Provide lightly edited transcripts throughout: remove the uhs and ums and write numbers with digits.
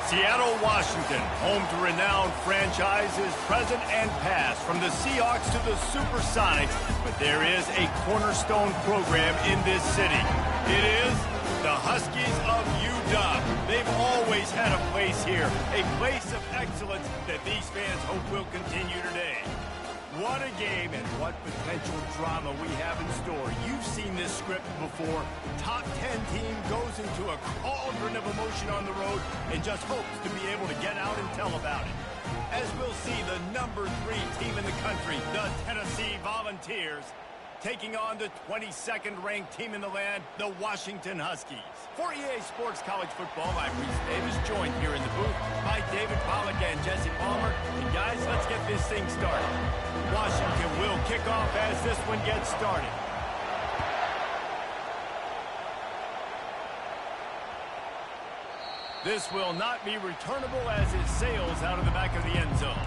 Seattle, Washington, home to renowned franchises present and past, from the Seahawks to the Supersonics, but there is a cornerstone program in this city. It is the Huskies of UW. They've always had a place here, a place of excellence that these fans hope will continue today. What a game and what potential drama we have in store. You've seen this script before. Top 10 team goes into a cauldron of emotion on the road and just hopes to be able to get out and tell about it. As we'll see the number 3 team in the country, the Tennessee Volunteers, taking on the 22nd ranked team in the land, the Washington Huskies. For EA Sports College Football, I'm Reese Davis, joined here in the booth by David Pollack and Jesse Palmer. And guys, let's get this thing started. Washington will kick off as this one gets started. This will not be returnable as it sails out of the back of the end zone.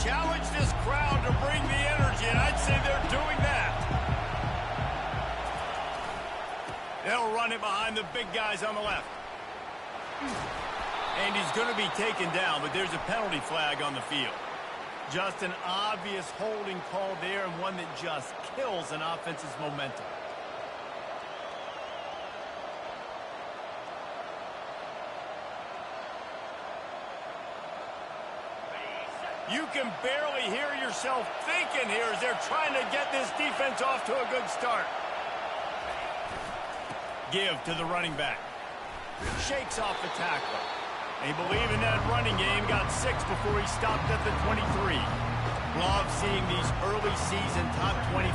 Challenge this crowd to bring the energy, and I'd say they're doing that. They'll run it behind the big guys on the left. And he's going to be taken down, but there's a penalty flag on the field. Just an obvious holding call there, and one that just kills an offense's momentum. You can barely hear yourself thinking here as they're trying to get this defense off to a good start. Give to the running back. Shakes off the tackle. They believe in that running game. Got 6 before he stopped at the 23. Love seeing these early season top 25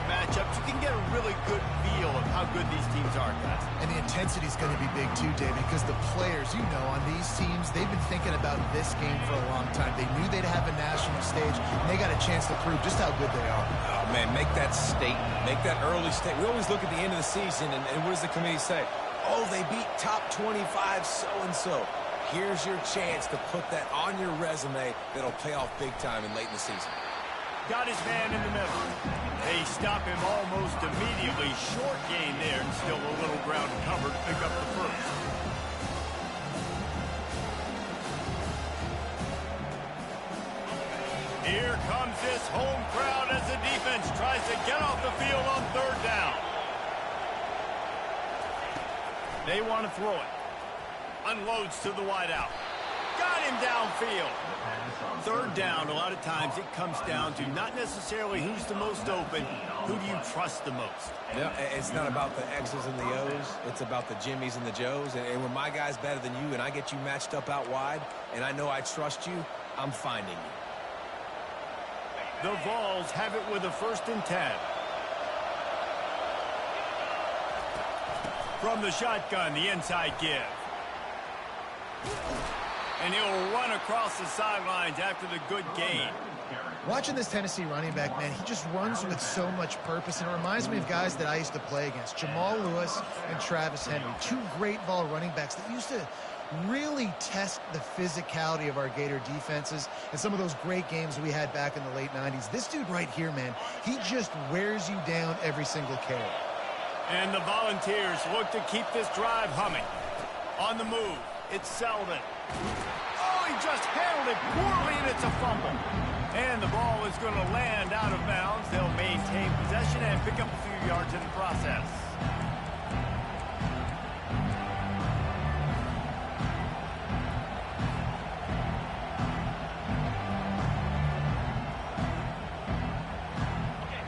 matchups. You can get a really good feel of how good these teams are, guys. And the intensity is going to be big too, David, because the players, you know, on these teams, they've been thinking about this game for a long time. They knew they'd have a national stage, and they got a chance to prove just how good they are. Oh, man, make that statement. Make that early statement. We always look at the end of the season, and what does the committee say? Oh, they beat top 25 so-and-so. Here's your chance to put that on your resume that'll pay off big time and late in the season. Got his man in the middle. They stop him almost immediately. Short gain there and still a little ground covered to pick up the first. Here comes this home crowd as the defense tries to get off the field on 3rd down. They want to throw it. Unloads to the wideout. Got him downfield. 3rd down, a lot of times it comes down to not necessarily who's the most open, who do you trust the most? Yeah, it's not about the X's and the O's. It's about the Jimmies and the Joes. And when my guy's better than you and I get you matched up out wide and I know I trust you, I'm finding you. The Vols have it with a 1st and 10. From the shotgun, the inside give. And he'll run across the sidelines after the good gain. Watching this Tennessee running back, man, he just runs with so much purpose, and it reminds me of guys that I used to play against, Jamal Lewis and Travis Henry, 2 great ball running backs that used to really test the physicality of our Gator defenses and some of those great games we had back in the late 90s. This dude right here, man, he just wears you down every single carry. And the Volunteers look to keep this drive humming. On the move, it's Selden. Oh, he just handled it poorly, and it's a fumble. And the ball is going to land out of bounds. They'll maintain possession and pick up a few yards in the process.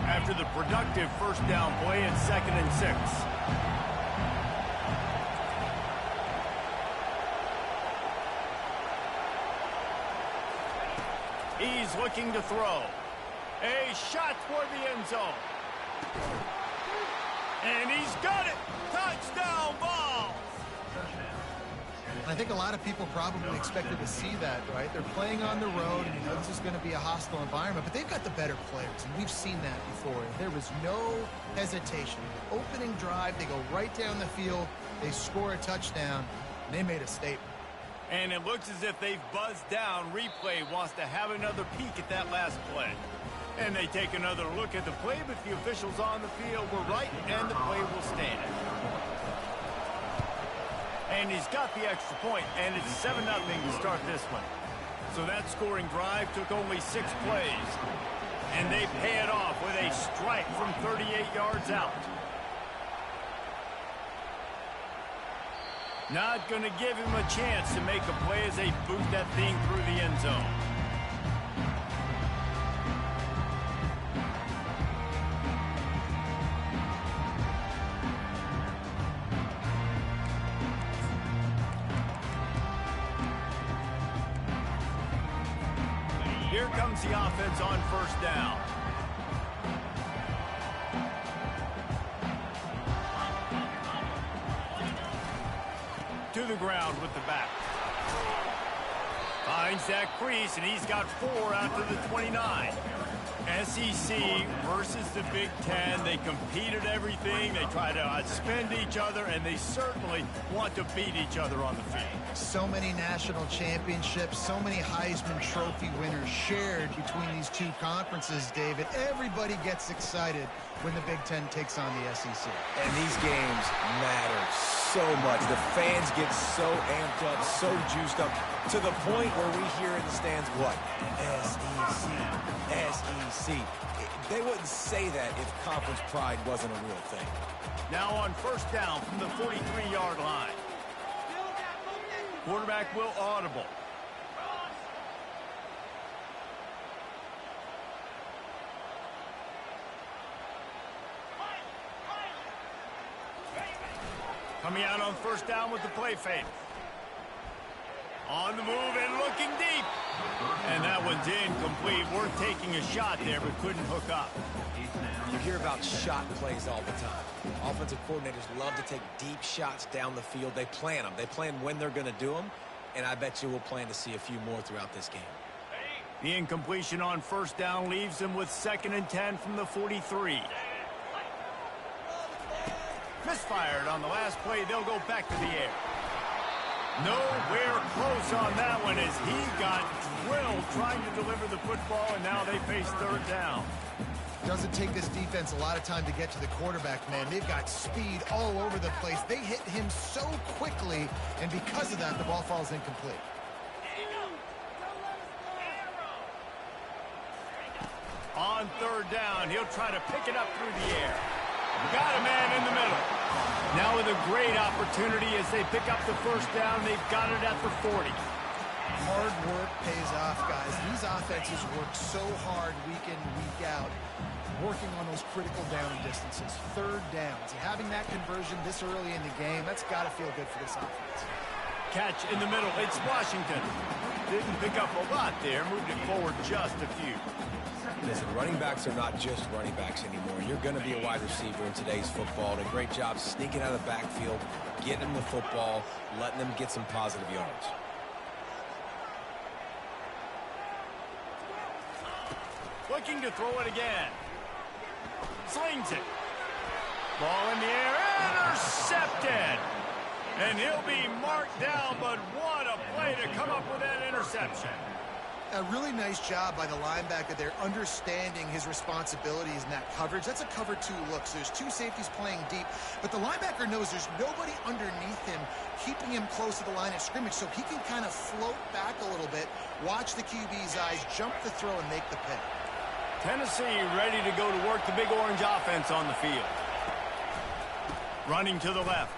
After the productive 1st down play, it's 2nd and 6. He's looking to throw. A shot toward the end zone. And he's got it. Touchdown, Vols. I think a lot of people probably expected to see that, right? They're playing on the road, and you know this is going to be a hostile environment, but they've got the better players, and we've seen that before. There was no hesitation. Opening drive, they go right down the field, they score a touchdown, and they made a statement. And it looks as if they've buzzed down. Replay wants to have another peek at that last play. And they take another look at the play, but the officials on the field were right, and the play will stand. And he's got the extra point, and it's 7-0 to start this one. So that scoring drive took only 6 plays. And they pay it off with a strike from 38 yards out. Not going to give him a chance to make a play as they boot that thing through the end zone. Here comes the offense on first down. To the ground with the back. Finds that crease, and he's got 4 out to the 29. SEC versus the Big Ten. They compete at everything. They try to outspend each other, and they certainly want to beat each other on the field. So many national championships, so many Heisman Trophy winners shared between these two conferences, David. Everybody gets excited when the Big Ten takes on the SEC. And these games matter so much. The fans get so amped up, so juiced up, to the point where we hear in the stands, what? SEC, SEC. They wouldn't say that if conference pride wasn't a real thing. Now on first down from the 43-yard line. Quarterback will audible. Coming out on first down with the play fake. On the move and looking deep. And that one's incomplete. Worth taking a shot there, but couldn't hook up. You hear about shot plays all the time. Offensive coordinators love to take deep shots down the field. They plan them. They plan when they're going to do them. And I bet you we'll plan to see a few more throughout this game. The incompletion on first down leaves them with 2nd and 10 from the 43. Misfired on the last play. They'll go back to the air. Nowhere close on that one as he got drilled trying to deliver the football, and now they face 3rd down. Doesn't take this defense a lot of time to get to the quarterback, man. They've got speed all over the place. They hit him so quickly, and because of that, the ball falls incomplete. On 3rd down, he'll try to pick it up through the air. Got a man in the middle. Now with a great opportunity as they pick up the first down, they've got it at the 40. Hard work pays off, guys. These offenses work so hard week in, week out, working on those critical down distances, 3rd downs. Having that conversion this early in the game, that's got to feel good for this offense. Catch in the middle. It's Washington. Didn't pick up a lot there. Moved it forward just a few. Listen, running backs are not just running backs anymore. You're going to be a wide receiver in today's football. And a great job sneaking out of the backfield, getting them the football, letting them get some positive yards. Looking to throw it again. Slings it. Ball in the air. Intercepted. And he'll be marked down, but what a play to come up with that interception. A really nice job by the linebacker there, understanding his responsibilities in that coverage. That's a cover 2 look, so there's 2 safeties playing deep, but the linebacker knows there's nobody underneath him keeping him close to the line of scrimmage, so he can kind of float back a little bit, watch the QB's eyes, jump the throw, and make the pick. Tennessee ready to go to work the Big Orange offense on the field. Running to the left.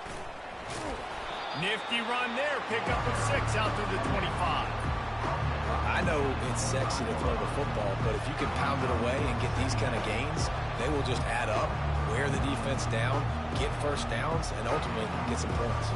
Nifty run there, pick up of 6 out to the 25. I know it's sexy to throw the football, but if you can pound it away and get these kind of gains, they will just add up, wear the defense down, get first downs, and ultimately get some points.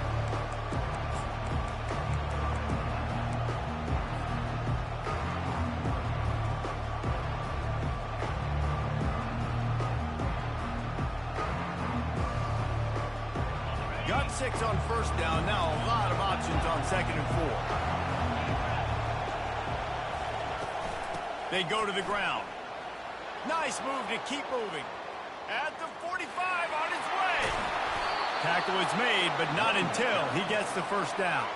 Got 6 on first down, now a lot of options on 2nd and 4. They go to the ground. Nice move to keep moving. At the 45 on his way. Tackle is made, but not until he gets the first down.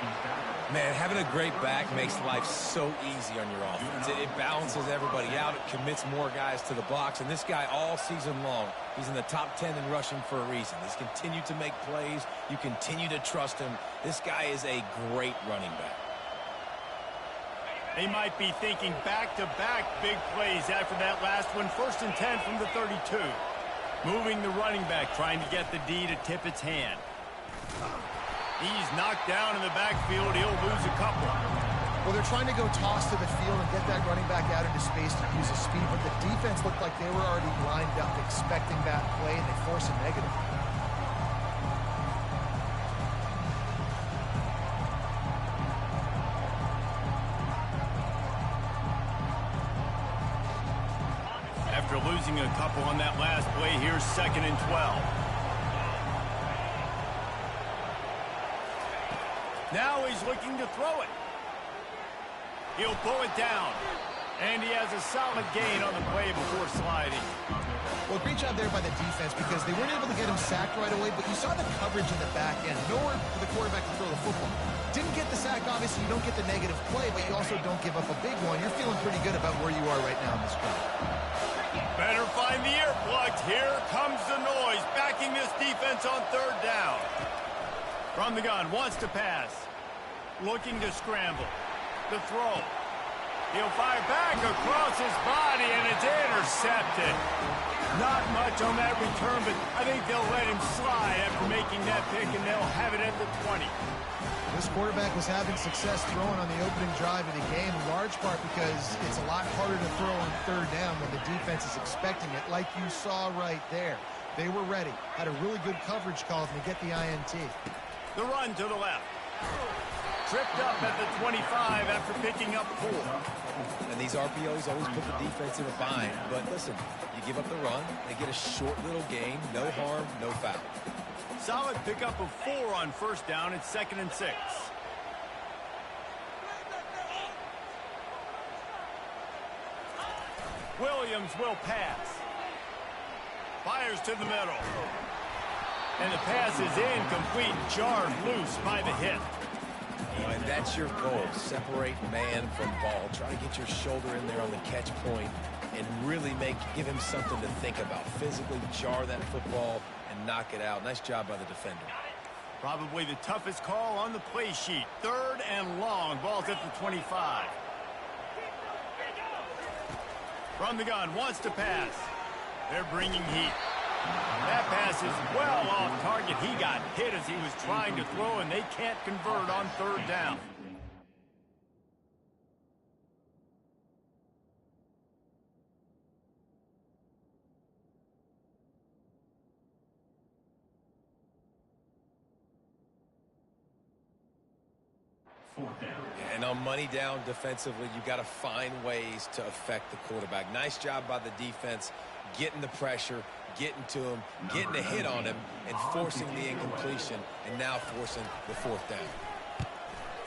Man, having a great back makes life so easy on your offense. It balances everybody out. It commits more guys to the box. And this guy all season long, he's in the top 10 in rushing for a reason. He's continued to make plays. You continue to trust him. This guy is a great running back. They might be thinking back-to-back big plays after that last one. 1st and 10 from the 32. Moving the running back, trying to get the D to tip its hand. He's knocked down in the backfield. He'll lose a couple. Well, they're trying to go toss to the field and get that running back out into space to use his speed, but the defense looked like they were already lined up expecting that play, and they force a negative. After losing a couple on that last play, here's 2nd and 12. Now he's looking to throw it. He'll pull it down. And he has a solid gain on the play before sliding. Well, great job there by the defense because they weren't able to get him sacked right away, but you saw the coverage in the back end. Nowhere for the quarterback to throw the football. Didn't get the sack, obviously. You don't get the negative play, but you also don't give up a big one. You're feeling pretty good about where you are right now in this game. Better find the earplugs. Here comes the noise, backing this defense on 3rd down. From the gun, wants to pass. Looking to scramble. The throw. He'll fire back across his body, and it's intercepted. Not much on that return, but I think they'll let him slide after making that pick, and they'll have it at the 20. This quarterback was having success throwing on the opening drive of the game, in large part because it's a lot harder to throw on 3rd down when the defense is expecting it, like you saw right there. They were ready, had a really good coverage call to get the INT. The run to the left. Tripped up at the 25 after picking up 4. And these RPOs always put the defense in a bind. But listen, you give up the run, they get a short little gain, no harm, no foul. Solid pickup of 4 on 1st down. It's 2nd and 6. Williams will pass. Fires to the middle. And the pass is incomplete, jarred loose by the hit. And that's your goal. Separate man from ball. Try to get your shoulder in there on the catch point and really give him something to think about. Physically jar that football and knock it out. Nice job by the defender. Probably the toughest call on the play sheet. 3rd and long. Ball's at the 25. From the gun, wants to pass. They're bringing heat. That pass is well off target. He got hit as he was trying to throw, and they can't convert on 3rd down. And on money down defensively, you got to find ways to affect the quarterback. Nice job by the defense, getting the pressure, getting to him, getting a hit on him, and forcing the incompletion, and now forcing the 4th down.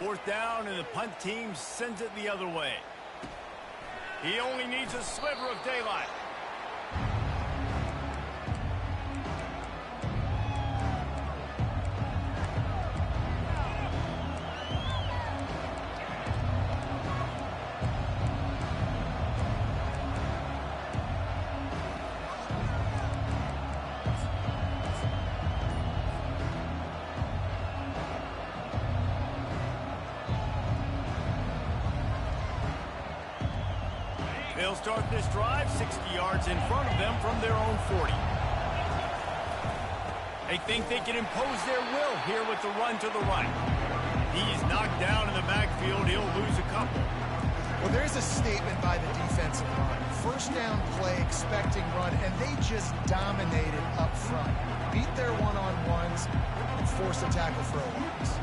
4th down, and the punt team sends it the other way. He only needs a sliver of daylight. They'll start this drive 60 yards in front of them from their own 40. They think they can impose their will here with the run to the right. He's knocked down in the backfield. He'll lose a couple. Well, there's a statement by the defensive line. 1st down play, expecting run, and they just dominated up front. Beat their one-on-ones and force a tackle for a loss.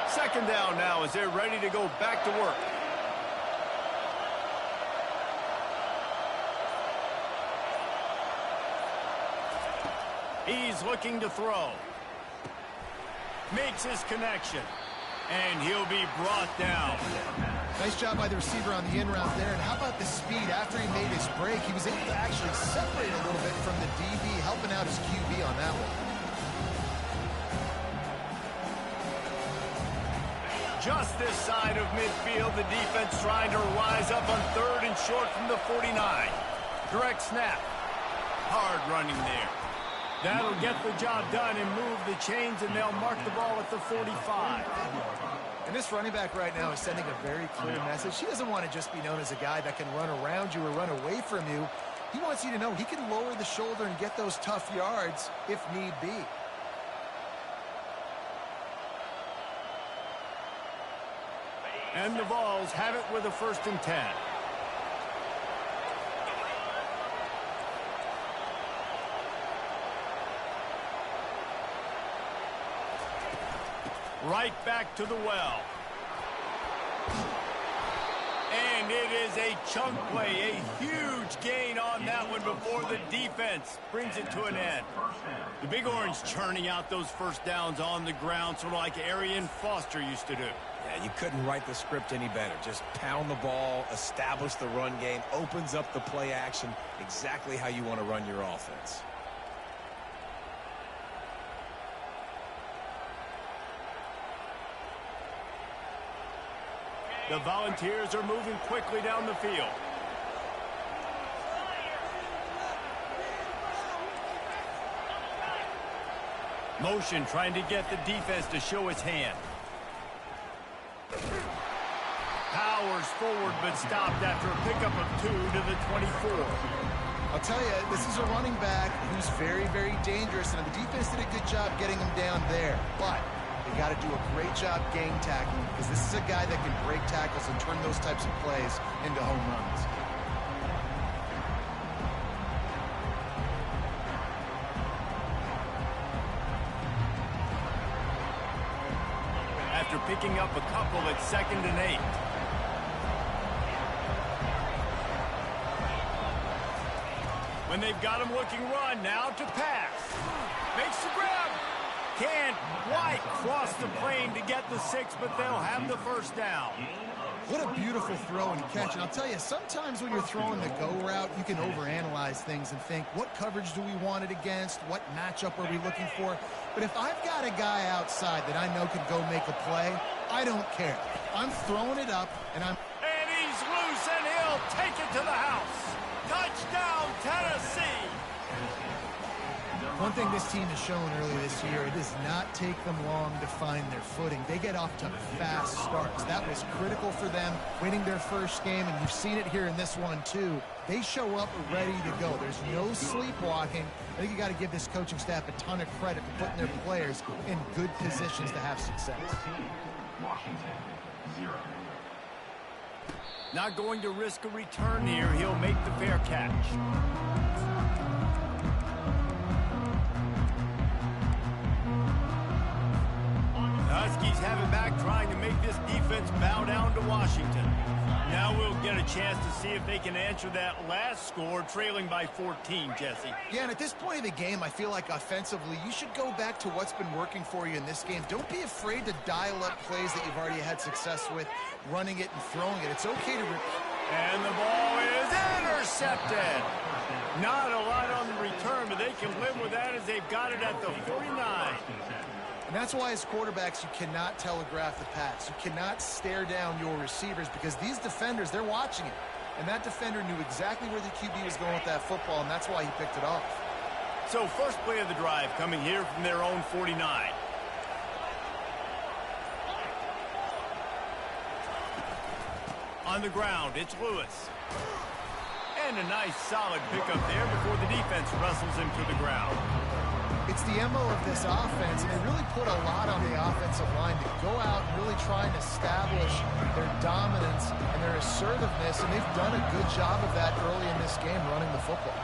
Second down now as they're ready to go back to work. He's looking to throw. Makes his connection. And he'll be brought down. Nice job by the receiver on the in route there. And how about the speed after he made his break? He was able to actually separate a little bit from the DB, helping out his QB on that one. Just this side of midfield, the defense trying to rise up on 3rd and short from the 49. Direct snap. Hard running there. That'll get the job done and move the chains, and they'll mark the ball at the 45. And this running back right now is sending a very clear message. He doesn't want to just be known as a guy that can run around you or run away from you. He wants you to know he can lower the shoulder and get those tough yards if need be. And the Vols have it with a 1st and 10. Right back to the well. And it is a chunk play, a huge gain on that one before the defense brings it to an end. The Big Orange churning out those first downs on the ground, sort of like Arian Foster used to do. Yeah, you couldn't write the script any better. Just pound the ball, establish the run game, opens up the play action, exactly how you want to run your offense. The Volunteers are moving quickly down the field. Motion trying to get the defense to show its hand. Powers forward but stopped after a pickup of 2 to the 24. I'll tell you, this is a running back who's very, very dangerous, and the defense did a good job getting him down there. But they got to do a great job gang tackling, because this is a guy that can break tackles and turn those types of plays into home runs. After picking up a couple at 2nd and 8. When they've got him looking run, now to pass. Makes the grab. Can't quite cross the plane to get the 6, but they'll have the 1st down. What a beautiful throw and catch. And I'll tell you, sometimes when you're throwing the go route, you can overanalyze things and think, what coverage do we want it against? What matchup are we looking for? But if I've got a guy outside that I know can go make a play, I don't care. I'm throwing it up, and he's loose, and he'll take it to the house. Touchdown, Tennessee! One thing this team has shown earlier this year, it does not take them long to find their footing. They get off to fast starts. That was critical for them, winning their first game, and you've seen it here in this one too. They show up ready to go. There's no sleepwalking. I think you got to give this coaching staff a ton of credit for putting their players in good positions to have success. Washington, 0. Not going to risk a return here. He'll make the fair catch. Huskies have it back, trying to make this defense bow down to Washington. Now we'll get a chance to see if they can answer that last score, trailing by 14, Jesse. Yeah, and at this point of the game, I feel like offensively, you should go back to what's been working for you in this game. Don't be afraid to dial up plays that you've already had success with, running it and throwing it. It's okay to... And the ball is intercepted. Not a lot on the return, but they can live with that as they've got it at the 49. And that's why as quarterbacks, you cannot telegraph the pass. You cannot stare down your receivers, because these defenders, they're watching it. And that defender knew exactly where the QB was going with that football, and that's why he picked it off. So first play of the drive coming here from their own 49. On the ground, it's Lewis. And a nice solid pickup there before the defense wrestles him to the ground. It's the MO of this offense, and they really put a lot on the offensive line to go out and really try and establish their dominance and their assertiveness, and they've done a good job of that early in this game, running the football.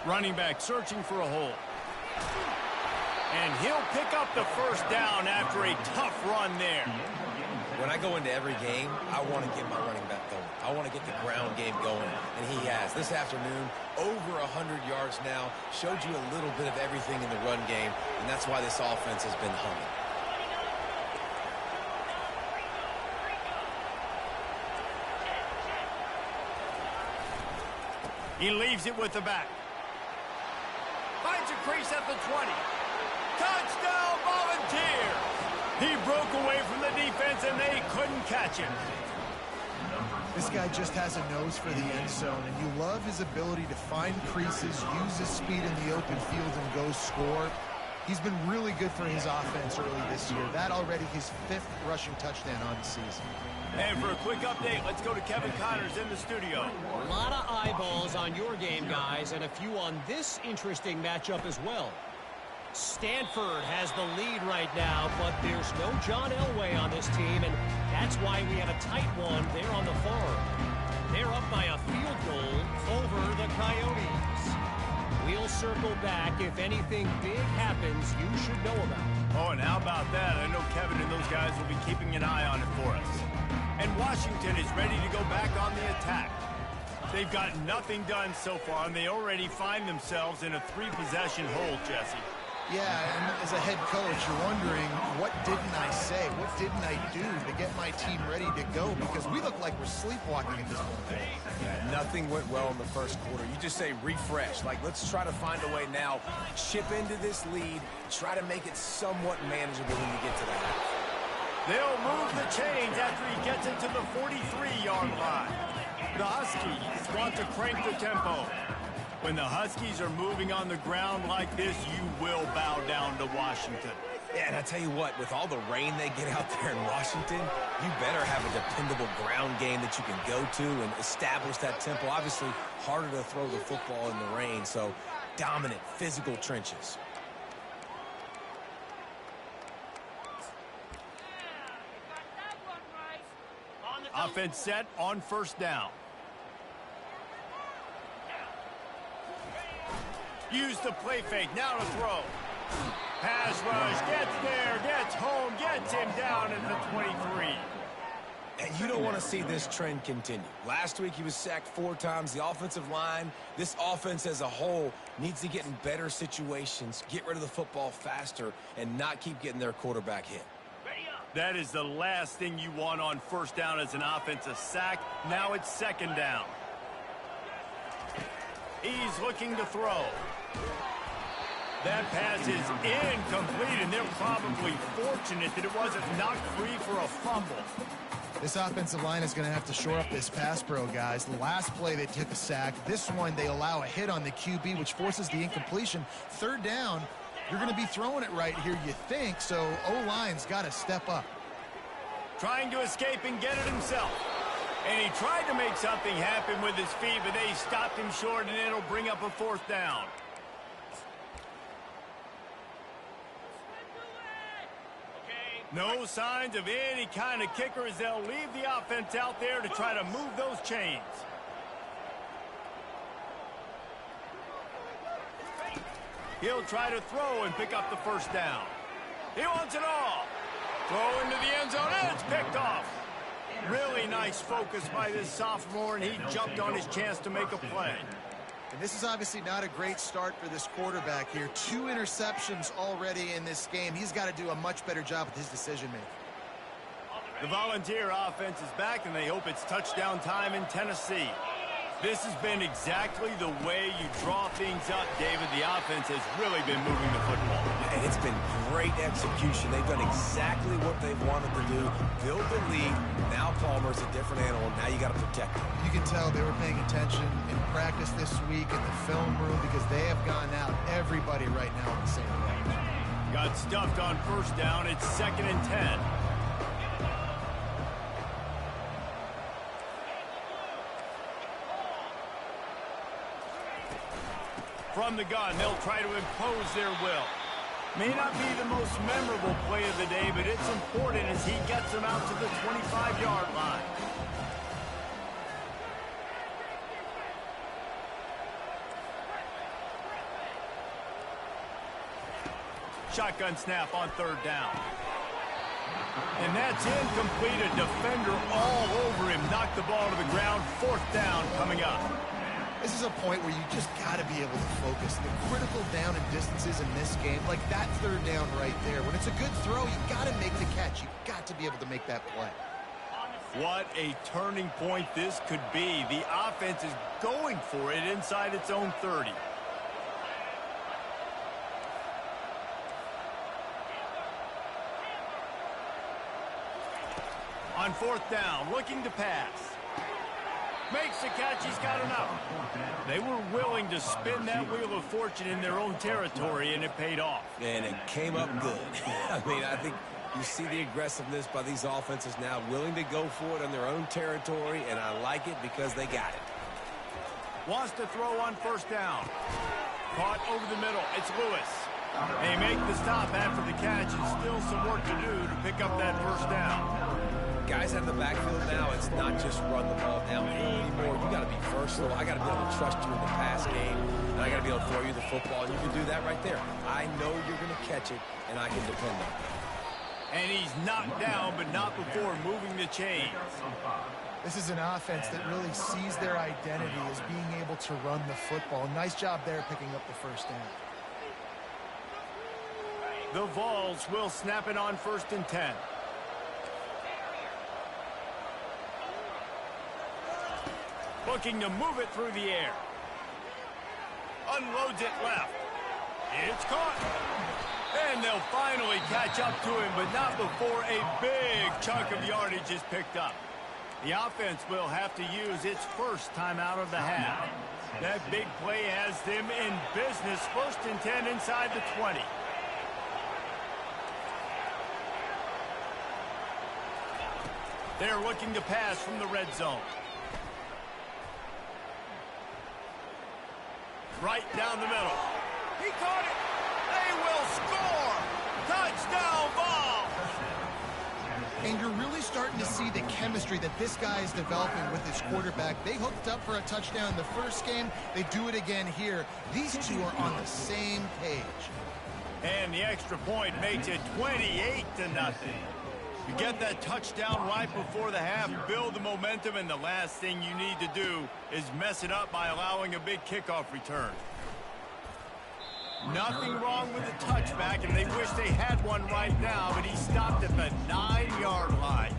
Running back searching for a hole. And he'll pick up the first down after a tough run there. When I go into every game, I want to get my running back going. I want to get the ground game going, and he has. This afternoon, over 100 yards now, showed you a little bit of everything in the run game, and that's why this offense has been humming. He leaves it with the back. Finds a crease at the 20. Touchdown, Volunteers! He broke away from the defense, and they couldn't catch him. This guy just has a nose for the end zone, and you love his ability to find creases, use his speed in the open field, and go score. He's been really good for his offense early this year. That already his 5th rushing touchdown on the season. And for a quick update, let's go to Kevin Connors in the studio. A lot of eyeballs on your game, guys, and a few on this interesting matchup as well. Stanford has the lead right now, but there's no John Elway on this team, and that's why we have a tight one there on the farm. They're up by a field goal over the Coyotes. We'll circle back if anything big happens you should know about. Oh, and how about that? I know Kevin and those guys will be keeping an eye on it for us. And Washington is ready to go back on the attack. They've got nothing done so far, and they already find themselves in a 3-possession hole, Jesse. Yeah, and as a head coach, you're wondering, what didn't I say? What didn't I do to get my team ready to go? Because we look like we're sleepwalking at this point. Yeah, nothing went well in the first quarter. You just say refresh. Like, let's try to find a way now. Chip into this lead. Try to make it somewhat manageable when you get to the half. They'll move the chains after he gets it to the 43-yard line. The Huskies want to crank the tempo. When the Huskies are moving on the ground like this, you will bow down to Washington. Yeah, and I tell you what, with all the rain they get out there in Washington, you better have a dependable ground game that you can go to and establish that tempo. Obviously, harder to throw the football in the rain, so dominant, physical trenches. Offense set on first down. Use the play fake, now to throw. Pass rush, gets there, gets home, gets him down at the 23. And you don't want to see this trend continue. Last week he was sacked 4 times. The offensive line, this offense as a whole, needs to get in better situations, get rid of the football faster, and not keep getting their quarterback hit. That is the last thing you want on first down as an offensive sack. Now it's second down. He's looking to throw. That pass is incomplete, and they're probably fortunate that it wasn't knocked free for a fumble. This offensive line is going to have to shore up this pass pro, guys. The last play they took a sack. This one they allow a hit on the QB, which forces the incompletion. Third down, you're going to be throwing it right here, you think, so O-line's got to step up. Trying to escape and get it himself. And he tried to make something happen with his feet, but they stopped him short, and it'll bring up a fourth down. No signs of any kind of kicker as they'll leave the offense out there to try to move those chains. He'll try to throw and pick up the first down. He wants it all. Throw into the end zone, and it's picked off. Really nice focus by this sophomore, and he jumped on his chance to make a play. And this is obviously not a great start for this quarterback here. 2 interceptions already in this game. He's got to do a much better job with his decision-making. The Volunteer offense is back, and they hope it's touchdown time in Tennessee. This has been exactly the way you draw things up, David. The offense has really been moving the football. And it's been great execution. They've done exactly what they've wanted to do. Build the lead. Now Palmer's a different animal. Now you got to protect him. You can tell they were paying attention in practice this week in the film room because they have gone out everybody right now on the same page. Got stuffed on first down. It's 2nd and 10. From the gun, they'll try to impose their will. May not be the most memorable play of the day, but it's important as he gets them out to the 25-yard line. Shotgun snap on third down. And that's incomplete. A defender all over him. Knocked the ball to the ground. 4th down coming up. This is a point where you just got to be able to focus. The critical down and distances in this game, like that 3rd down right there. When it's a good throw, you got to make the catch. You got to be able to make that play. What a turning point this could be. The offense is going for it inside its own 30. On 4th down, looking to pass. Makes the catch, he's got enough. They were willing to spin that wheel of fortune in their own territory, and it paid off. And it came up good. I mean, I think you see the aggressiveness by these offenses now, willing to go for it on their own territory, and I like it because they got it. Wants to throw on 1st down. Caught over the middle, it's Lewis. They make the stop after the catch, and still some work to do to pick up that 1st down. Guys out of the backfield now, it's not just run the ball downhill anymore. You got to be versatile. I got to be able to trust you in the pass game, and I got to be able to throw you the football, and you can do that right there. I know you're going to catch it, and I can depend on it. And he's knocked down, but not before moving the chains. This is an offense that really sees their identity as being able to run the football. Nice job there picking up the 1st down. The Vols will snap it on 1st and 10. Looking to move it through the air. Unloads it left. It's caught. And they'll finally catch up to him, but not before a big chunk of yardage is picked up. The offense will have to use its 1st timeout of the half. That big play has them in business. 1st and 10 inside the 20. They're looking to pass from the red zone. Right down the middle. He caught it. They will score. Touchdown, Vols. And you're really starting to see the chemistry that this guy is developing with his quarterback. They hooked up for a touchdown in the 1st game. They do it again here. These two are on the same page. And the extra point makes it 28-0. You get that touchdown right before the half, build the momentum, and the last thing you need to do is mess it up by allowing a big kickoff return. Nothing wrong with the touchback, and they wish they had one right now, but he stopped at the 9-yard line.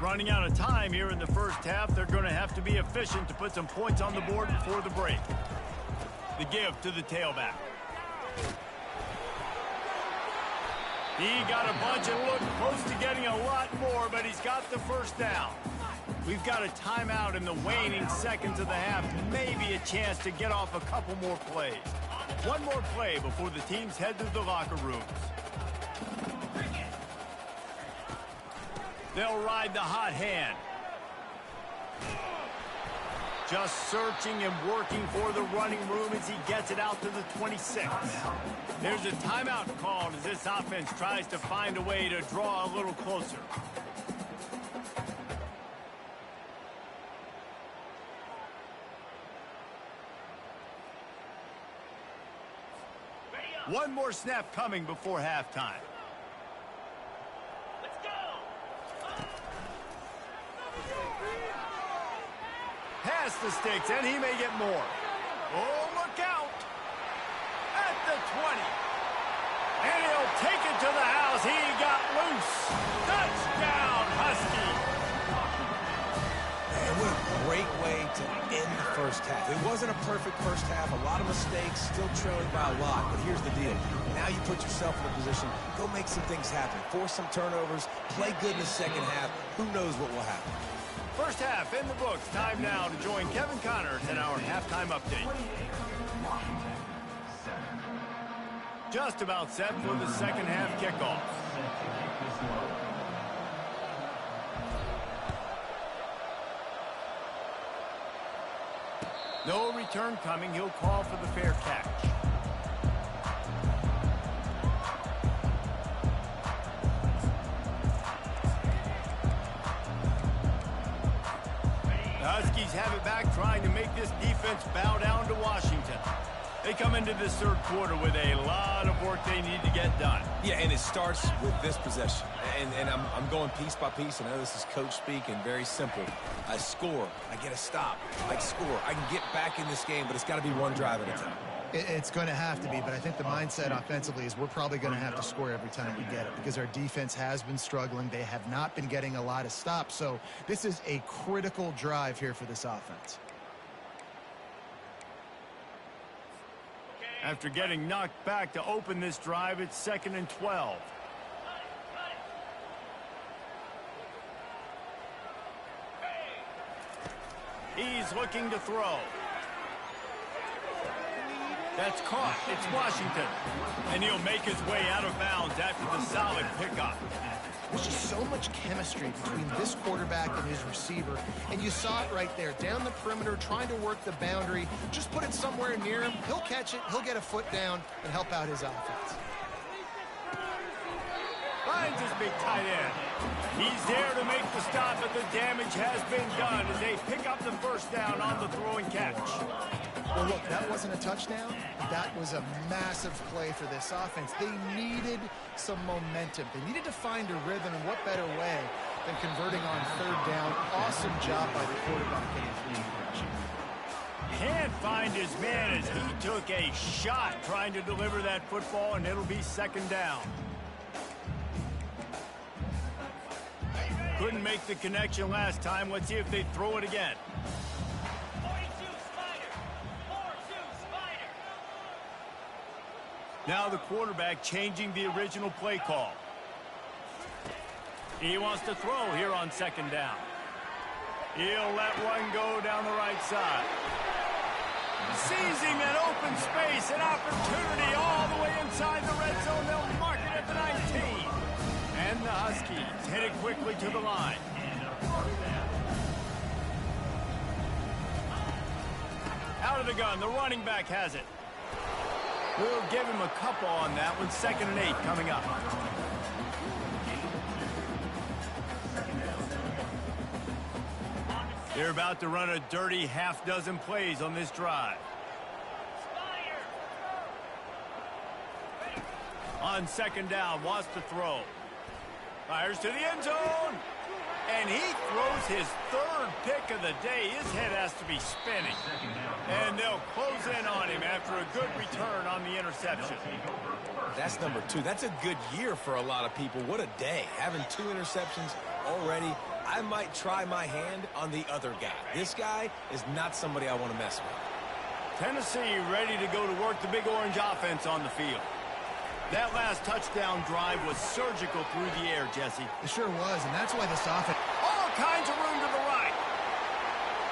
Running out of time here in the 1st half, they're going to have to be efficient to put some points on the board before the break. The give to the tailback. He got a bunch and looked close to getting a lot more, but he's got the 1st down. We've got a timeout in the waning seconds of the half. Maybe a chance to get off a couple more plays. One more play before the teams head to the locker rooms. They'll ride the hot hand. Just searching and working for the running room as he gets it out to the 26. There's a timeout called as this offense tries to find a way to draw a little closer. One more snap coming before halftime. Pass the sticks, and he may get more. Oh, look out! At the 20. And he'll take it to the house. He got loose. Touchdown, Husky. And what a great way to end the 1st half. It wasn't a perfect 1st half. A lot of mistakes, still trailing by a lot. But here's the deal. Now you put yourself in a position, go make some things happen. Force some turnovers, play good in the 2nd half. Who knows what will happen? 1st half in the books. Time now to join Kevin Connors in our halftime update. Just about set for the 2nd half kickoff. No return coming. He'll call for the fair catch. The Huskies have it back, trying to make this defense bow down to Washington. They come into this third quarter with a lot of work they need to get done. Yeah, and it starts with this possession. And I'm going piece by piece. I know this is coach speak and very simple. I score. I get a stop. I score. I can get back in this game, but it's got to be one drive at a time. It's going to have to be, but I think the mindset offensively is we're probably going to have to score every time we get it because our defense has been struggling. They have not been getting a lot of stops, so this is a critical drive here for this offense. After getting knocked back to open this drive, it's 2nd and 12. He's looking to throw. That's caught. It's Washington. And he'll make his way out of bounds after the solid pickup. There's just so much chemistry between this quarterback and his receiver. And you saw it right there. Down the perimeter, trying to work the boundary. Just put it somewhere near him. He'll catch it. He'll get a foot down and help out his offense. Finds his big tight end. He's there to make the stop, but the damage has been done as they pick up the first down on the throwing catch. Well, look, that wasn't a touchdown. That was a massive play for this offense. They needed some momentum. They needed to find a rhythm, and what better way than converting on third down. Awesome job by the quarterback in his lead direction. Can't find his man as he took a shot trying to deliver that football, and it'll be 2nd down. Couldn't make the connection last time. Let's see if they throw it again. Now the quarterback changing the original play call. He wants to throw here on 2nd down. He'll let one go down the right side. Seizing that open space, an opportunity all the way inside the red zone. They'll mark it at the 19. And the Huskies headed quickly to the line. Out of the gun, the running back has it. We'll give him a couple on that one. 2nd and 8 coming up. They're about to run a dirty half-dozen plays on this drive. On 2nd down, wants to throw. Fires to the end zone. And he throws his 3rd pick of the day. His head has to be spinning. And they'll close in on him after a good return on the interception. That's number 2. That's a good year for a lot of people. What a day. Having 2 interceptions already. I might try my hand on the other guy. This guy is not somebody I want to mess with. Tennessee ready to go to work the Big Orange offense on the field. That last touchdown drive was surgical through the air, Jesse. It sure was, and that's why this offense... All kinds of room to the right.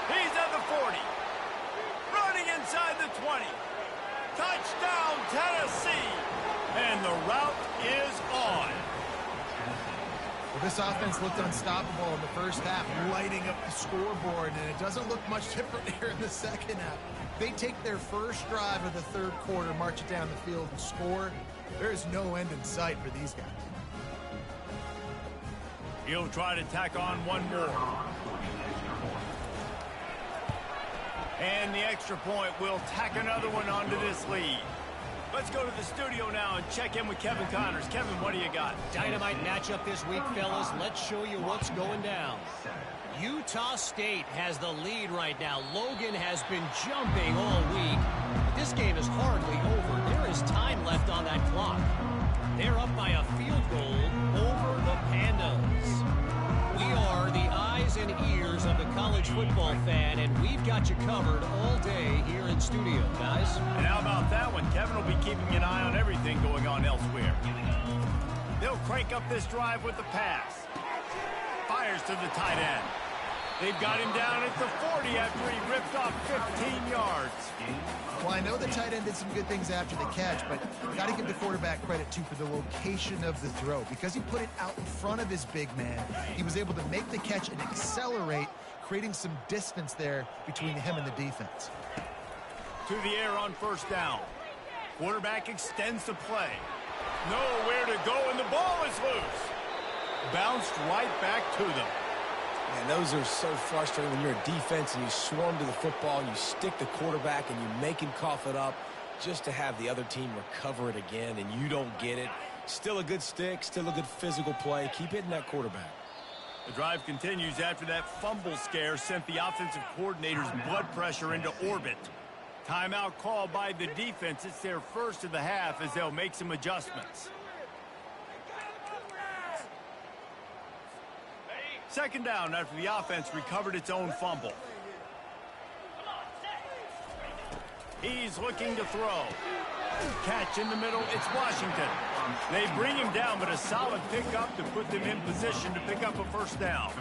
He's at the 40. Running inside the 20. Touchdown, Tennessee. And the route is on. Well, this offense looked unstoppable in the first half, lighting up the scoreboard, and it doesn't look much different here in the second half. They take their first drive of the third quarter, march it down the field, and score. There is no end in sight for these guys. He'll try to tack on one more. And the extra point will tack another one onto this lead. Let's go to the studio now and check in with Kevin Connors. Kevin, what do you got? Dynamite matchup this week, fellas. Let's show you what's going down. Utah State has the lead right now. Logan has been jumping all week. But this game is hardly over. There is time left on that clock. They're up by a field goal over the Pandas. We are the eyes and ears of the college football fan, and we've got you covered all day here in studio, guys. And how about that one? Kevin will be keeping an eye on everything going on elsewhere. They'll crank up this drive with the pass. Fires to the tight end. They've got him down at the 40 after he ripped off 15 yards. Well, I know the tight end did some good things after the catch, but got to give the quarterback credit, too, for the location of the throw. Because he put it out in front of his big man, he was able to make the catch and accelerate, creating some distance there between him and the defense. To the air on first down. Quarterback extends the play. Nowhere to go, and the ball is loose. Bounced right back to them. And those are so frustrating when you're a defense and you swarm to the football and you stick the quarterback and you make him cough it up. just to have the other team recover it again and you don't get it. Still a good stick, still a good physical play. Keep hitting that quarterback. The drive continues after that fumble scare sent the offensive coordinator's blood pressure into orbit. Timeout called by the defense. It's their first of the half as they'll make some adjustments. Second down after the offense recovered its own fumble. He's looking to throw. Catch in the middle. It's Washington. They bring him down, but a solid pickup to put them in position to pick up a first down.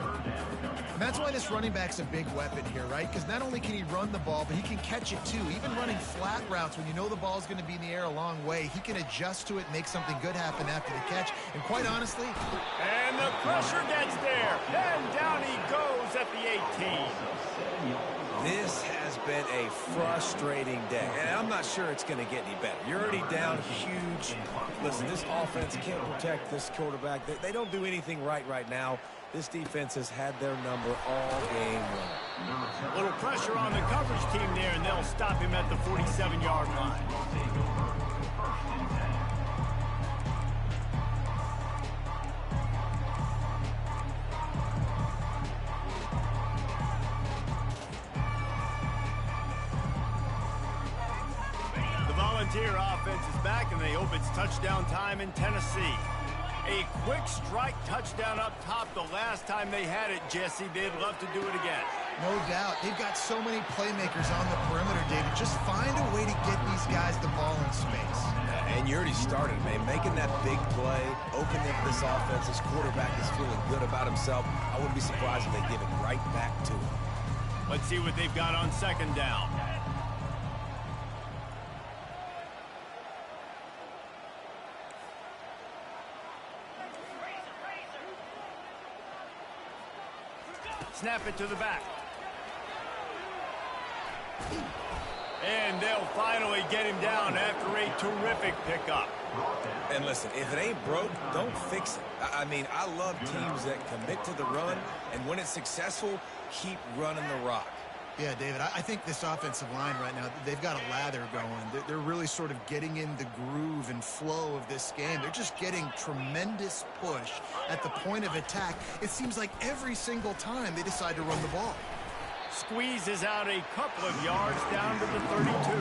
And that's why this running back's a big weapon here, right? Because not only can he run the ball, but he can catch it too. Even running flat routes when you know the ball's going to be in the air a long way, he can adjust to it and make something good happen after the catch. And quite honestly... And the pressure gets there. And down he goes at the 18. This has been a frustrating day, and I'm not sure it's going to get any better. You're already down huge. Listen, this offense can't protect this quarterback. They don't do anything right now. This defense has had their number all game long. A little pressure on the coverage team there, and they'll stop him at the 47-yard line. Volunteer offense is back, and they hope it's touchdown time in Tennessee. A quick strike touchdown up top the last time they had it, Jesse. They'd love to do it again. No doubt. They've got so many playmakers on the perimeter, David. Just find a way to get these guys the ball in space. And you already started, man. Making that big play, opening up this offense. This quarterback is feeling good about himself. I wouldn't be surprised if they give it right back to him. Let's see what they've got on second down. Snap it to the back. And they'll finally get him down after a terrific pickup. And listen, if it ain't broke, don't fix it. I mean, I love teams that commit to the run, and when it's successful, keep running the rock. Yeah, David, I think this offensive line right now, they've got a lather going. They're really sort of getting in the groove and flow of this game. They're just getting tremendous push at the point of attack. It seems like every single time they decide to run the ball. Squeezes out a couple of yards down to the 32.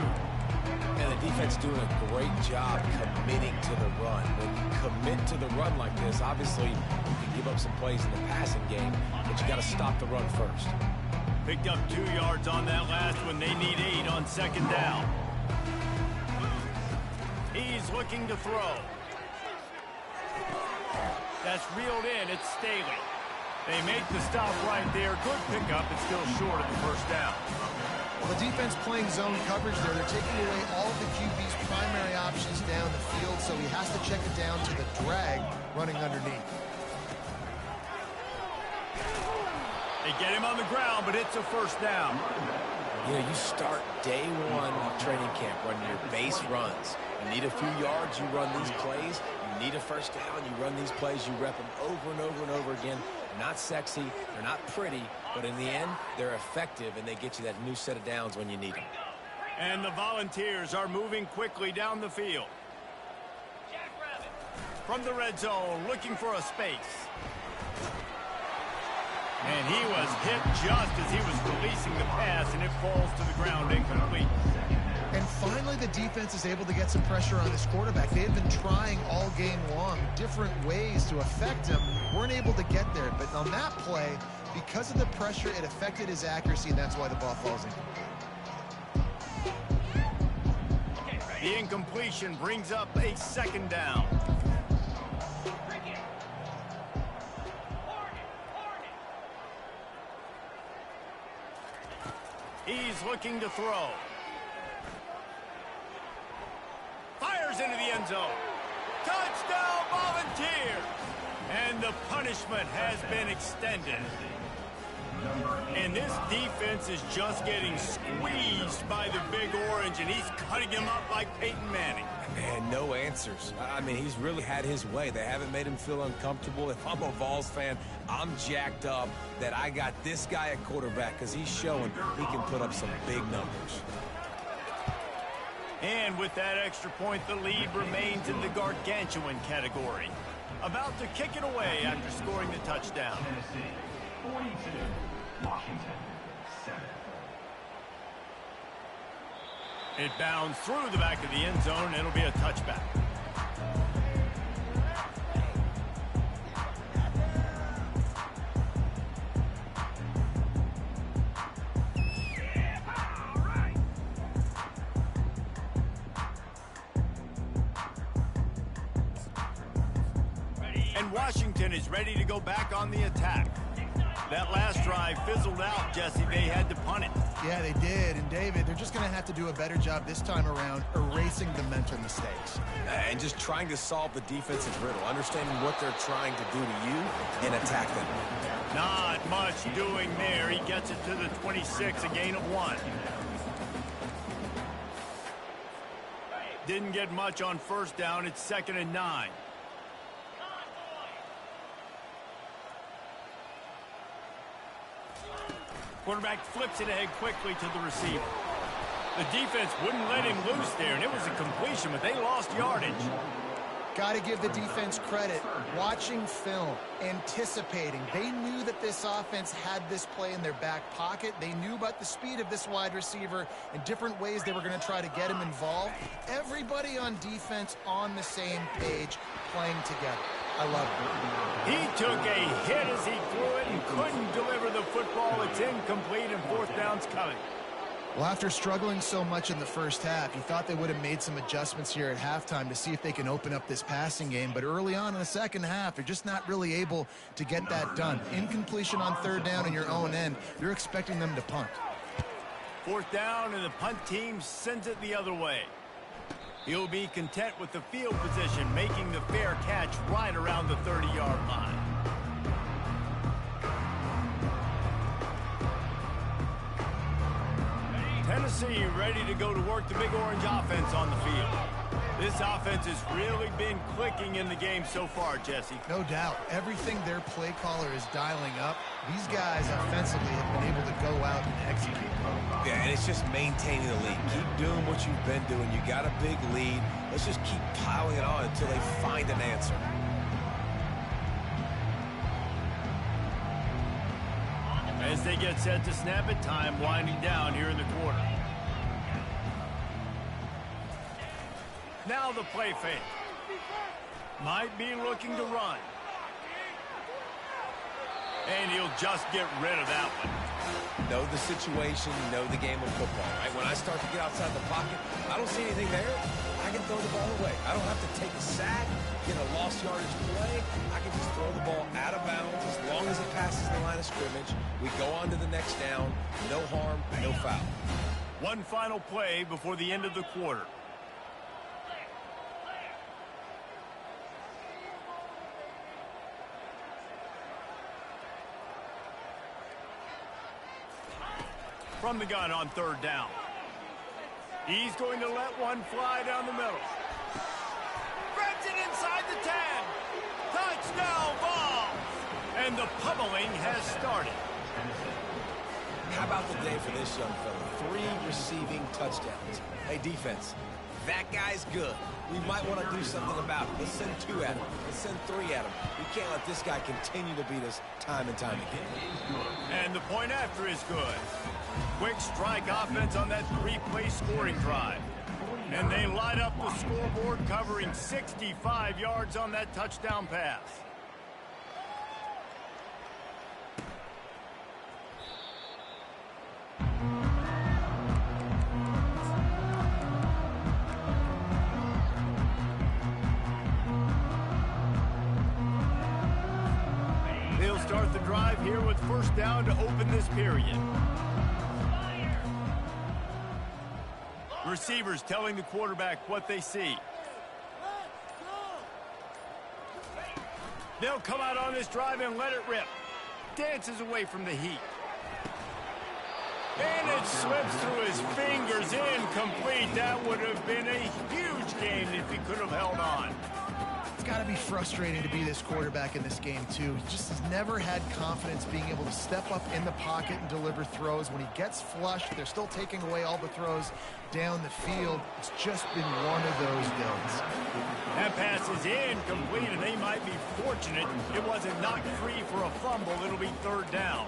And the defense doing a great job committing to the run. When you commit to the run like this, obviously you can give up some plays in the passing game, but you got to stop the run first. Picked up 2 yards on that last one. They need 8 on second down. He's looking to throw. That's reeled in. It's Staley. They make the stop right there. Good pickup. It's still short of the first down. Well, the defense playing zone coverage there. They're taking away all the QB's primary options down the field, so he has to check it down to the drag running underneath. They get him on the ground, but it's a first down. You know, you start day one training camp running your base runs. You need a few yards, you run these plays. You need a first down, you run these plays. You rep them over and over and over again. They're not sexy, they're not pretty, but in the end, they're effective, and they get you that new set of downs when you need them. And the Volunteers are moving quickly down the field. From the red zone, looking for a space. And he was hit just as he was releasing the pass, and it falls to the ground incomplete. And finally, the defense is able to get some pressure on this quarterback. They had been trying all game long different ways to affect him. Weren't able to get there. But on that play, because of the pressure, it affected his accuracy, and that's why the ball falls incomplete. The incompletion brings up a second down. He's looking to throw. Fires into the end zone. Touchdown, Volunteers! And the punishment has been extended. And this defense is just getting squeezed by the Big Orange, and he's cutting him up like Peyton Manning. Man, no answers. I mean, he's really had his way. They haven't made him feel uncomfortable. If I'm a Vols fan, I'm jacked up that I got this guy at quarterback because he's showing he can put up some big numbers. And with that extra point, the lead remains in the gargantuan category. About to kick it away after scoring the touchdown. Tennessee 42, Washington 7. It bounds through the back of the end zone. It'll be a touchback. And Washington is ready to go back on the attack. That last drive fizzled out, Jesse. They had to punt it. Yeah, they did. And, David, they're just going to have to do a better job this time around erasing the mental mistakes. And just trying to solve the defensive riddle, understanding what they're trying to do to you and attack them. Not much doing there. He gets it to the 26, a gain of 1. Didn't get much on first down. It's 2nd and 9. Quarterback flips it ahead quickly to the receiver. The defense wouldn't let him loose there, and it was a completion, but they lost yardage. Got to give the defense credit. Watching film, anticipating. They knew that this offense had this play in their back pocket. They knew about the speed of this wide receiver and different ways they were going to try to get him involved. Everybody on defense on the same page, playing together. I love it. He took a hit as he threw it and couldn't deliver the football. It's incomplete, and 4th down's coming. Well, after struggling so much in the first half, you thought they would have made some adjustments here at halftime to see if they can open up this passing game. But early on in the second half, they're just not really able to get that done. Incompletion on 3rd down in your own end, you're expecting them to punt. 4th down, and the punt team sends it the other way. He'll be content with the field position, making the fair catch right around the 30-yard line. Tennessee ready to go to work the Big Orange offense on the field. This offense has really been clicking in the game so far, Jesse. No doubt. Everything their play caller is dialing up, these guys offensively have been able to go out and execute. Yeah, and it's just maintaining the lead. Keep doing what you've been doing. You got a big lead. Let's just keep piling it on until they find an answer. As they get set to snap it, time winding down here in the quarter. Now the play fake. Might be looking to run. And he'll just get rid of that one. Know the situation, know the game of football, right? When I start to get outside the pocket, I don't see anything there, I can throw the ball away. I don't have to take a sack, get a lost yardage play. I can just throw the ball out of bounds as long as it passes the line of scrimmage. We go on to the next down. No harm, no foul. One final play before the end of the quarter. From the gun on 3rd down. He's going to let one fly down the middle. Grabs it inside the 10. Touchdown, Vols! And the pummeling has started. How about the day for this young fella? 3 receiving touchdowns. Hey, defense, that guy's good. We might want to do something about it. Let's send 2 at him. Let's send 3 at him. We can't let this guy continue to beat us time and time again. And the point after is good. Quick strike offense on that 3-play scoring drive. And they light up the scoreboard, covering 65 yards on that touchdown pass. They'll start the drive here with 1st down to open this period. Receivers telling the quarterback what they see. They'll come out on this drive and let it rip. Dances away from the heat. And it slips through his fingers, incomplete. That would have been a huge gain if he could have held on. It's got to be frustrating to be this quarterback in this game, too. He just has never had confidence being able to step up in the pocket and deliver throws. When he gets flushed, they're still taking away all the throws down the field. It's just been one of those days. That pass is incomplete, and they might be fortunate it wasn't knocked free for a fumble. It'll be third down.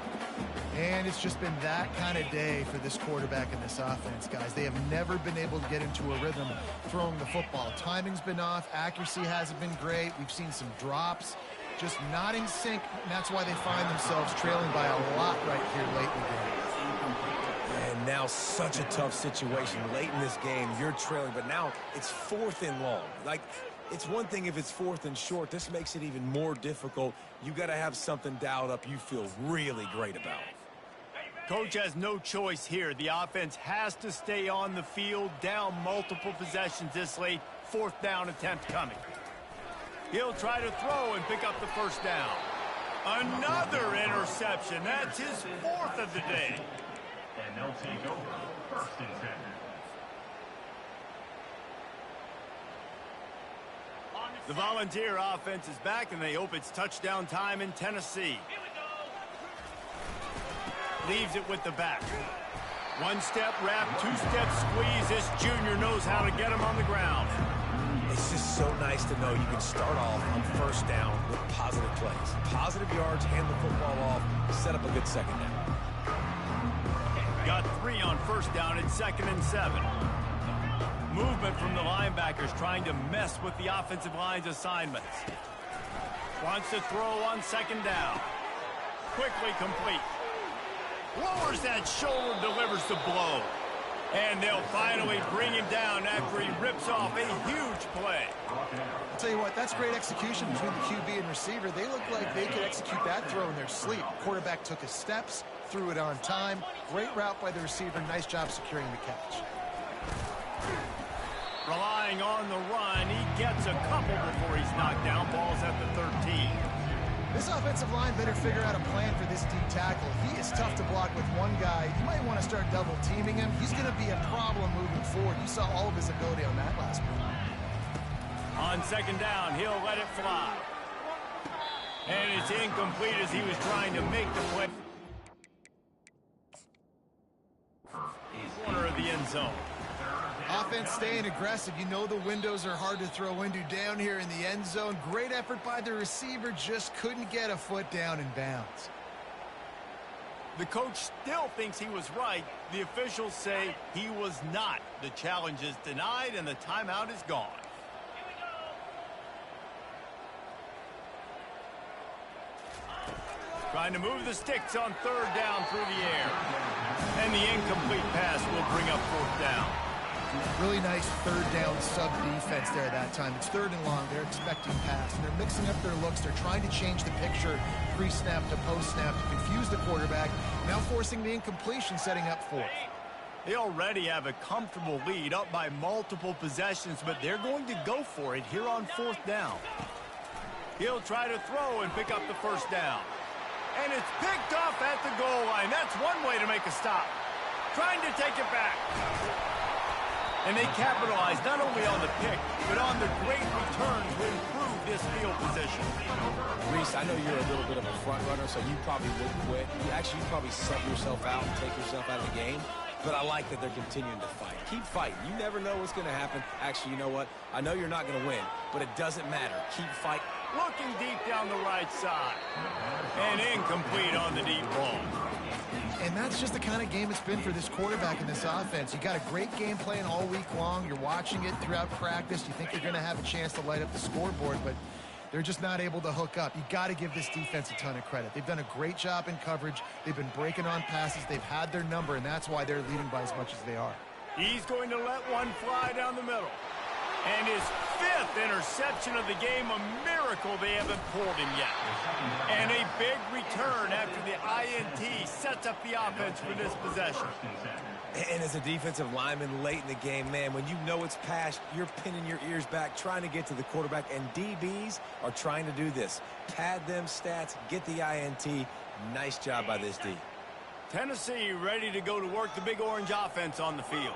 And it's just been that kind of day for this quarterback and this offense, guys. They have never been able to get into a rhythm throwing the football. Timing's been off. Accuracy hasn't been great. We've seen some drops. Just not in sync, and that's why they find themselves trailing by a lot right here late in the game. And now such a tough situation. Late in this game, you're trailing, but now it's 4th and long. Like, it's one thing if it's 4th and short. This makes it even more difficult. You got to have something dialed up you feel really great about. Coach has no choice here. The offense has to stay on the field, down multiple possessions this late. 4th down attempt coming. He'll try to throw and pick up the first down. Another interception. That's his 4th of the day. And they'll take over 1st and 10. The Volunteer offense is back, and they hope it's touchdown time in Tennessee. Leaves it with the back. 1-step wrap, 2-step squeeze. This junior knows how to get him on the ground. It's just so nice to know you can start off on 1st down with positive plays. Positive yards, hand the football off, set up a good 2nd down. Got 3 on 1st down at 2nd and 7. Movement from the linebackers trying to mess with the offensive line's assignments. Wants to throw on 2nd down. Quickly complete. Lowers that shoulder, delivers the blow. And they'll finally bring him down after he rips off a huge play. I'll tell you what, that's great execution between the QB and receiver. They look like they could execute that throw in their sleep. Quarterback took his steps, threw it on time. Great route by the receiver. Nice job securing the catch. Relying on the run, he gets a couple before he's knocked down. Ball's at the 13. This offensive line better figure out a plan for this D tackle. He is tough to block with one guy. You might want to start double teaming him. He's going to be a problem moving forward. You saw all of his ability on that last play. On 2nd down, he'll let it fly. And it's incomplete as he was trying to make the play. Corner of the end zone. Offense staying aggressive. You know the windows are hard to throw into down here in the end zone. Great effort by the receiver. Just couldn't get a foot down in bounds. The coach still thinks he was right. The officials say he was not. The challenge is denied and the timeout is gone. Trying to move the sticks on 3rd down through the air. And the incomplete pass will bring up 4th down. Really nice 3rd down sub defense there that time. It's 3rd and long. They're expecting pass, and they're mixing up their looks. They're trying to change the picture pre-snap to post-snap to confuse the quarterback, now forcing the incompletion, setting up 4th. They already have a comfortable lead, up by multiple possessions, but they're going to go for it here on 4th down. He'll try to throw and pick up the 1st down. And it's picked off at the goal line. That's one way to make a stop. Trying to take it back. And they capitalize not only on the pick, but on the great return to improve this field position. Reese, I know you're a little bit of a front runner, so you probably wouldn't quit. You probably sub yourself out and take yourself out of the game. But I like that they're continuing to fight. Keep fighting. You never know what's going to happen. Actually, you know what? I know you're not going to win, but it doesn't matter. Keep fighting. Looking deep down the right side. And incomplete on the deep ball. And that's just the kind of game it's been for this quarterback in this offense. You got a great game plan all week long. You're watching it throughout practice. You think you're going to have a chance to light up the scoreboard, but they're just not able to hook up. You got to give this defense a ton of credit. They've done a great job in coverage. They've been breaking on passes. They've had their number, and that's why they're leading by as much as they are. He's going to let one fly down the middle. And his 5th interception of the game, a miracle they haven't pulled him yet. And a big return after the INT sets up the offense for this possession. And as a defensive lineman late in the game, man, when you know it's passed, you're pinning your ears back, trying to get to the quarterback, and DBs are trying to do this. Pad them stats, get the INT. Nice job by this D. Tennessee ready to go to work, the Big Orange offense on the field.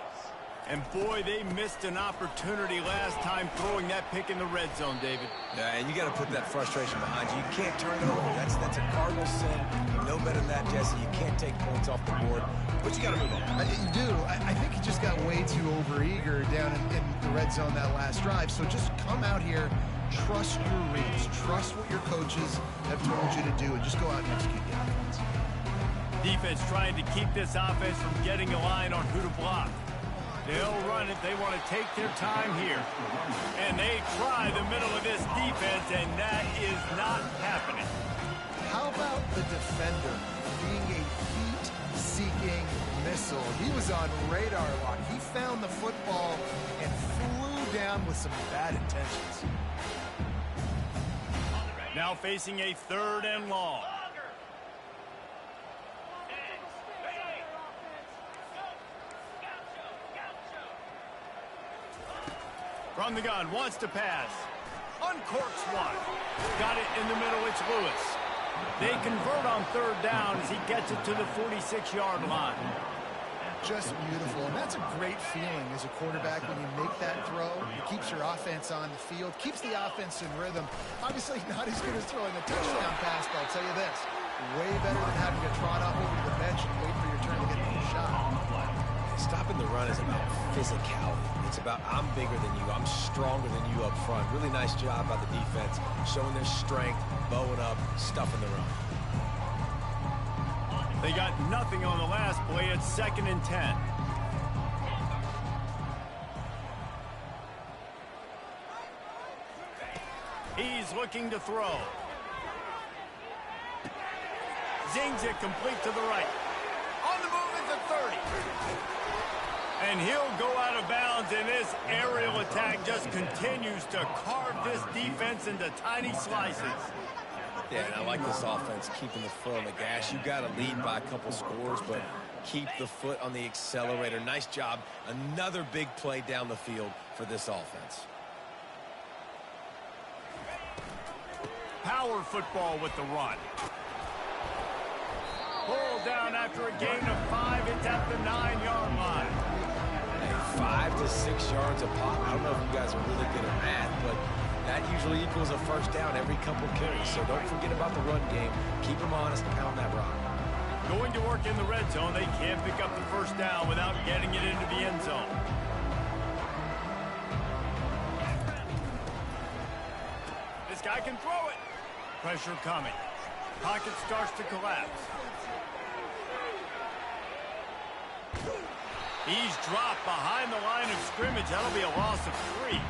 And boy, they missed an opportunity last time throwing that pick in the red zone, David. Yeah, and you got to put that frustration behind you. You can't turn it over. That's a cardinal sin. You know better than that, Jesse. You can't take points off the board, but you got to move on. You do. I think he just got way too overeager down in the red zone that last drive. So just come out here, trust your reads, trust what your coaches have told you to do, and just go out and execute the offense. Defense trying to keep this offense from getting a line on who to block. They'll run it. They want to take their time here. And they try the middle of this defense, and that is not happening. How about the defender being a heat-seeking missile? He was on radar lock. He found the football and flew down with some bad intentions. Now facing a 3rd and long. From the gun, wants to pass. Uncorks one. Got it in the middle, it's Lewis. They convert on 3rd down as he gets it to the 46-yard line. Just beautiful, and that's a great feeling as a quarterback when you make that throw. It keeps your offense on the field, keeps the offense in rhythm. Obviously not as good as throwing a touchdown pass, but I'll tell you this, way better than having to trot off over to the bench and wait for your turn to get another shot. Stopping the run is about physicality. It's about I'm bigger than you. I'm stronger than you up front. Really nice job by the defense, showing their strength, bowing up, stuffing the run. They got nothing on the last play. It's 2nd and 10. He's looking to throw. Zings it complete to the right. On the move at the 30. And he'll go out of bounds, and this aerial attack just continues to carve this defense into tiny slices. Yeah, and I like this offense, keeping the foot on the gas. You got to lead by a couple scores, but keep the foot on the accelerator. Nice job. Another big play down the field for this offense. Power football with the run. Pulled down after a gain of 5. It's at the 9-yard line. 5 to 6 yards a pop. I don't know if you guys are really good at math, but that usually equals a first down every couple carries. So don't forget about the run game. Keep them honest, pound that rock. Going to work in the red zone. They can't pick up the first down without getting it into the end zone. This guy can throw it. Pressure coming. Pocket starts to collapse. He's dropped behind the line of scrimmage. That'll be a loss of 3.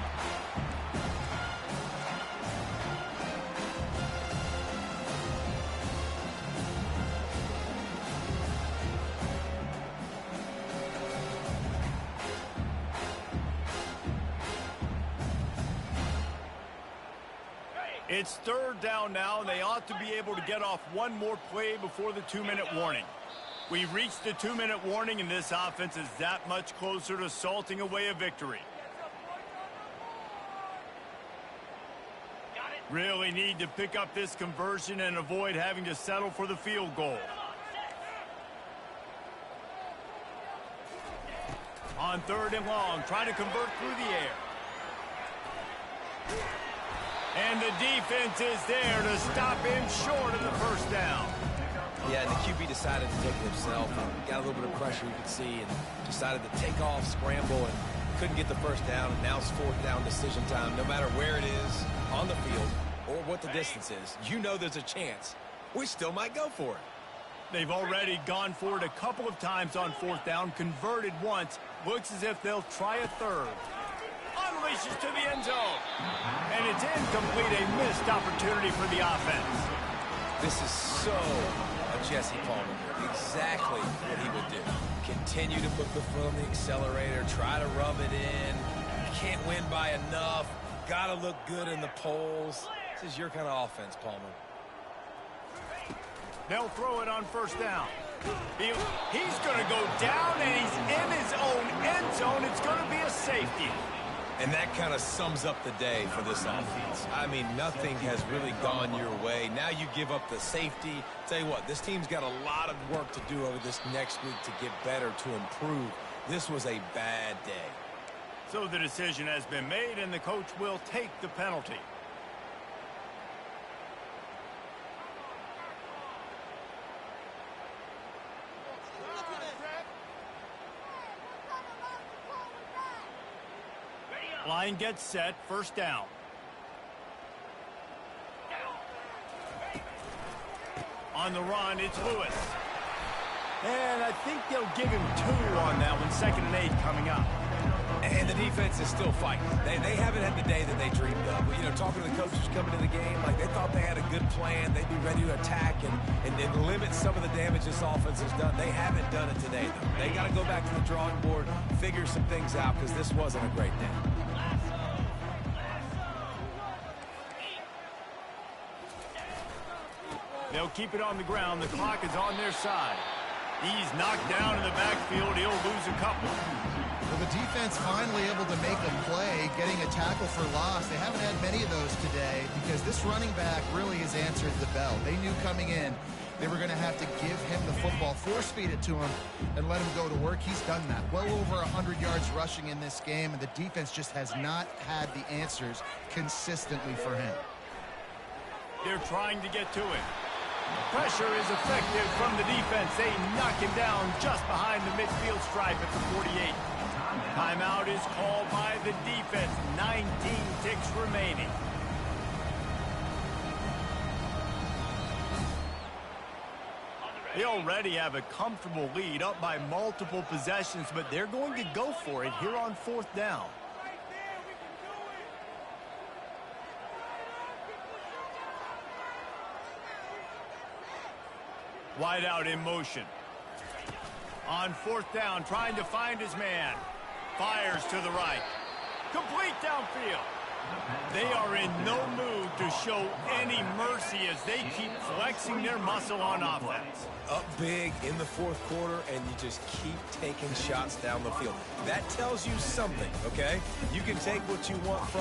It's 3rd down now, and they ought to be able to get off one more play before the 2-minute warning. We reached the 2-minute warning, and this offense is that much closer to salting away a victory. Really need to pick up this conversion and avoid having to settle for the field goal. On 3rd and long, trying to convert through the air. And the defense is there to stop him short of the first down. Yeah, and the QB decided to take it himself. Got a little bit of pressure, you could see, and decided to take off, scramble, and couldn't get the first down. And now it's 4th down decision time. No matter where it is on the field or what the distance is, you know there's a chance. We still might go for it. They've already gone for it a couple of times on 4th down, converted once. Looks as if they'll try a 3rd. Unleashes to the end zone. And it's incomplete, a missed opportunity for the offense. This is so a Jesse Palmer. Exactly what he would do. Continue to put the foot on the accelerator, try to rub it in. Can't win by enough. Gotta look good in the polls. This is your kind of offense, Palmer. They'll throw it on 1st down. He's going to go down, and he's in his own end zone. It's going to be a safety. And that kind of sums up the day for this offense. I mean, nothing has really gone your way. Now you give up the safety. Tell you what, this team's got a lot of work to do over this next week to get better, to improve. This was a bad day. So the decision has been made, and the coach will take the penalty. Line gets set, first down. On the run, it's Lewis. And I think they'll give him 2 on that one, 2nd and 8 coming up. And the defense is still fighting. They haven't had the day that they dreamed of. But, you know, talking to the coaches coming to the game, like they thought they had a good plan. They'd be ready to attack and limit some of the damage this offense has done. They haven't done it today, though. They got to go back to the drawing board, figure some things out, because this wasn't a great day. They'll keep it on the ground. The clock is on their side. He's knocked down in the backfield. He'll lose a couple. Well, the defense finally able to make a play, getting a tackle for loss. They haven't had many of those today because this running back really has answered the bell. They knew coming in they were going to have to give him the football, force-feed it to him, and let him go to work. He's done that. Well over 100 yards rushing in this game, and the defense just has not had the answers consistently for him. They're trying to get to it. Pressure is effective from the defense. They knock him down just behind the midfield stripe at the 48. Timeout is called by the defense. 19 ticks remaining. They already have a comfortable lead, up by multiple possessions, but they're going to go for it here on 4th down. Wide out in motion. On 4th down, trying to find his man. Fires to the right. Complete downfield. They are in no mood to show any mercy as they keep flexing their muscle on offense. Up big in the 4th quarter, and you just keep taking shots down the field. That tells you something, okay? You can take what you want from